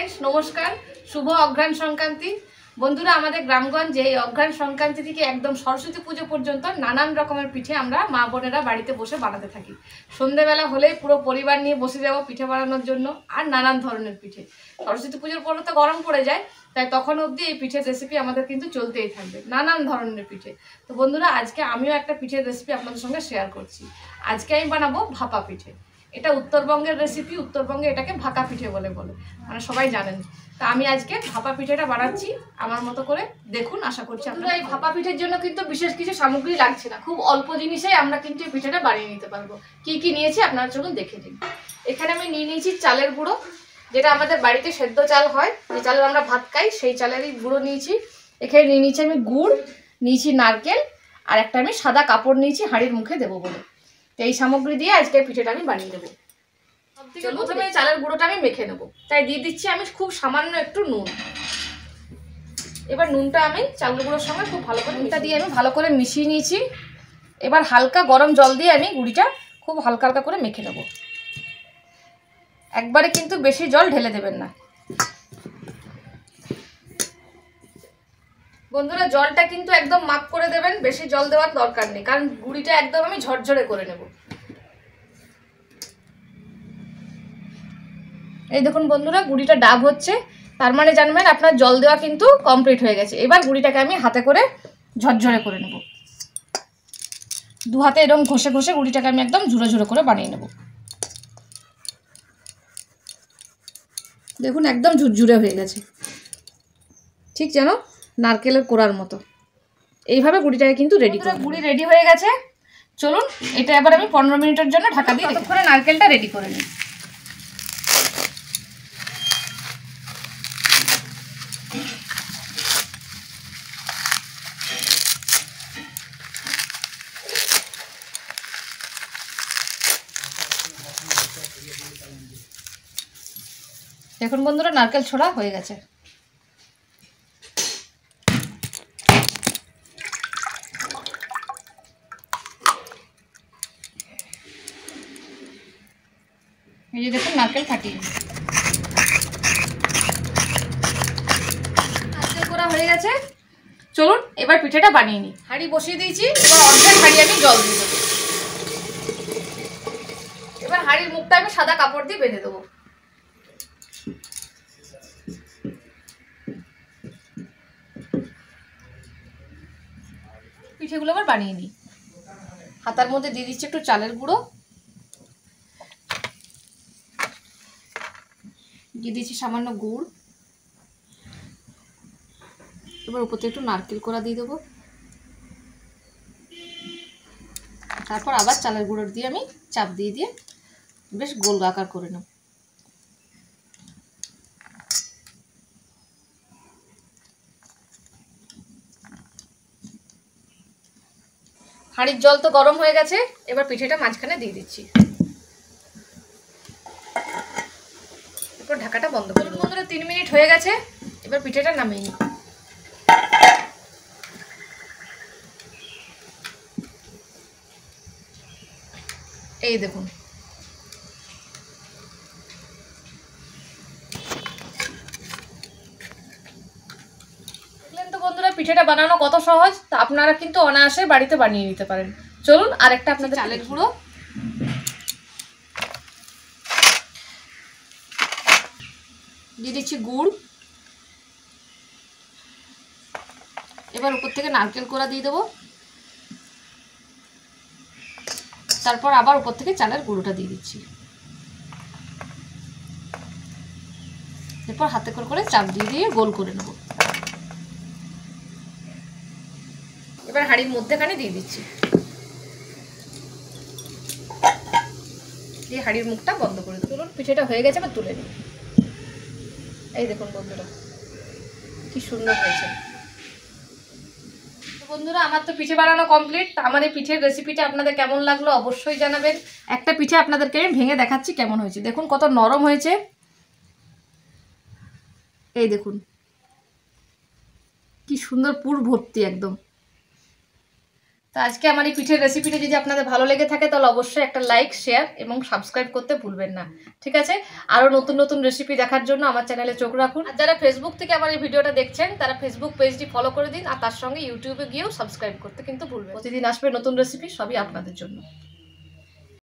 Friends नमस्कार शुभ अघ्राण संक्रांति बंधुरा आमादेर ग्रामगंजे अघ्राण संक्रांति थेके एकदम सरस्वती पुजो पर्यन्त नानान रकमेर पिठे आमरा मा बोनेरा बाड़ीते बसे बानाते थाकी। सन्ध्येबेला होलेई पुरो परिवार निये बसे जाबो पिठे बानानोर जोन्नो आर नानान धरनेर पिठे। सरस्वती पुजोर परे तो गरम पड़े जाय ताई तखन अब्दि एई पिठेर रेसिपि आमादेर किन्तु चलतेई थाकबे नानान धरनेर पिठे। तो बंधुरा आजके आमिओ एकटा पिठेर रेसिपि आपनादेर संगे शेयार करछि। आजके आमि बानाबो भापा पिठे। এটা উত্তরবঙ্গের রেসিপি, উত্তরবঙ্গে এটাকে ভাকা পিঠে বলে মানে সবাই জানেন। তা আমি আজকে ভাপা পিঠেটা বানাচ্ছি আমার মতো করে, দেখুন। আশা করছি আপনারা এই ভাপা পিঠের জন্য কিন্তু বিশেষ কিছু সামগ্রী লাগছে না, খুব অল্প জিনিসেই আমরা কিন্তু এই পিঠেটা বানিয়ে নিতে পারবো। কি কি নিয়েছি আপনারা চলুন দেখে নিন। এখানে আমি নিয়ে নিয়েছি চালের গুঁড়ো, যেটা আমাদের বাড়িতে সেদ্ধ চাল হয়, যে চালের আমরা ভাত খাই সেই চালেরই গুঁড়ো নিয়েছি। এখানে নিয়ে নিয়েছি আমি গুড়, নিয়েছি নারকেল, আর একটা আমি সাদা কাপড় নিয়েছি হাঁড়ির মুখে দেবো বলে। তো এই সামগ্রী দিয়ে আজকে পিঠেটা আমি বানিয়ে দেবো। প্রথমে চালের গুঁড়োটা আমি মেখে নেবো, তাই দিয়ে দিচ্ছি আমি খুব সামান্য একটু নুন। এবার নুনটা আমি চালের গুঁড়োর সঙ্গে খুব ভালো করে নুনটা দিয়ে আমি ভালো করে মিশিয়ে নিয়েছি। এবার হালকা গরম জল দিয়ে আমি গুঁড়িটা খুব হালকা হালকা করে মেখে নেবো। একবারে কিন্তু বেশি জল ঢেলে দেবেন না বন্ধুরা, জলটা কিন্তু একদম মাপ করে দেবেন, বেশি জল দেওয়ার দরকার নেই, কারণ গুঁড়িটা একদম আমি ঝরঝরে করে নেব। এই দেখুন বন্ধুরা, গুঁড়িটা ডাব হচ্ছে, তার মানে জানবেন আপনার জল দেওয়া কিন্তু কমপ্লিট হয়ে গেছে। এবার গুঁড়িটাকে আমি হাতে করে ঝরঝরে করে নেব। দু হাতে এরকম ঘষে ঘষে গুঁড়িটাকে আমি একদম ঝুরো ঝুরো করে বানিয়ে নেব। দেখুন একদম ঝুরঝুরে হয়ে গেছে, ঠিক যেন নারকেলের কোড়ার মতো। এইভাবে গুঁড়িটাকে কিন্তু রেডি করে গুঁড়ি রেডি হয়ে গেছে। চলুন এটা এবার আমি 15 মিনিটের জন্য ঢাকা দিয়ে ততক্ষণে নারকেলটা রেডি করে নিই। দেখুন বন্ধুরা, নারকেল ছোড়া হয়ে গেছে। এই যে দেখুন নারকেল ফাটিয়ে নারকেল করা হয়ে গেছে। চলুন এবার পিঠেটা বানিয়ে নিই। হাঁড়ি বসিয়ে দিয়েছি, এবার অর্ধেক হাঁড়ি আমি জল দিয়ে দেবো। এবার হাঁড়ির মুখটা আমি সাদা কাপড় দিয়ে বেঁধে দেবো। পিঠেগুলো আবার বানিয়ে নিই। হাতার মধ্যে দিয়ে দিচ্ছি একটু চালের গুঁড়ো, দিয়ে দিচ্ছি সামান্য গুড়, এবার উপর থেকে একটু নারকেল কোড়া দিয়ে দেবো। তারপর আবার চালের গুঁড়ো দিয়ে আমি চাপ দিয়ে দিয়ে বেশ গোল আকার করে নেব। হাঁড়ির জল তো গরম হয়ে গেছে, এবার পিঠেটা মাঝখানে দিয়ে দিচ্ছি। এরপর ঢাকাটা বন্ধ করে দেবো। বন্ধুরা 3 মিনিট হয়ে গেছে, এবার পিঠেটা নামিয়ে নিই। এই দেখুন তো বন্ধুরা, পিঠেটা বানানো কত সহজ, তা আপনারা কিন্তু অনায়াসে বাড়িতে বানিয়ে নিতে পারেন। চলুন আরেকটা আপনাদের চালের গুঁড়ো দিয়ে দিচ্ছি, গুড়, এবার উপর থেকে নারকেল কোড়া দিয়ে দেবো। তারপর আবার উপর থেকে চালের গুঁড়োটা দিয়ে দিচ্ছি। এরপর হাতে করে চাপ দিয়ে দিয়ে গোল করে নেব। এবার হাঁড়ির মধ্যেখানে দিয়ে দিচ্ছি, দিয়ে হাঁড়ির মুখটা বন্ধ করে দেবো। চলুন পিঠেটা হয়ে গেছে, এবার তুলে নিই। এই দেখুন বন্ধুরা কি সুন্দর হয়েছে। বন্ধুরা আমার তো পিঠে বানানো কমপ্লিট। আমার এই পিঠের রেসিপিটা আপনাদের কেমন লাগলো অবশ্যই জানাবেন। একটা পিঠে আপনাদেরকে আমি ভেঙে দেখাচ্ছি কেমন হয়েছে। দেখুন কত নরম হয়েছে, এই দেখুন কি সুন্দর পুর ভর্তি একদম। তো আজকে আমার এই পিঠের রেসিপিটা যদি আপনাদের ভালো লেগে থাকে তাহলে অবশ্যই একটা লাইক, শেয়ার এবং সাবস্ক্রাইব করতে ভুলবেন না, ঠিক আছে? আরও নতুন নতুন রেসিপি দেখার জন্য আমার চ্যানেলে চোখ রাখুন। আর যারা ফেসবুক থেকে আমার এই ভিডিওটা দেখছেন তারা ফেসবুক পেজটি ফলো করে দিন, আর তার সঙ্গে ইউটিউবে গিয়েও সাবস্ক্রাইব করতে কিন্তু ভুলবেন। প্রতিদিন আসবে নতুন রেসিপি, সবই আপনাদের জন্য।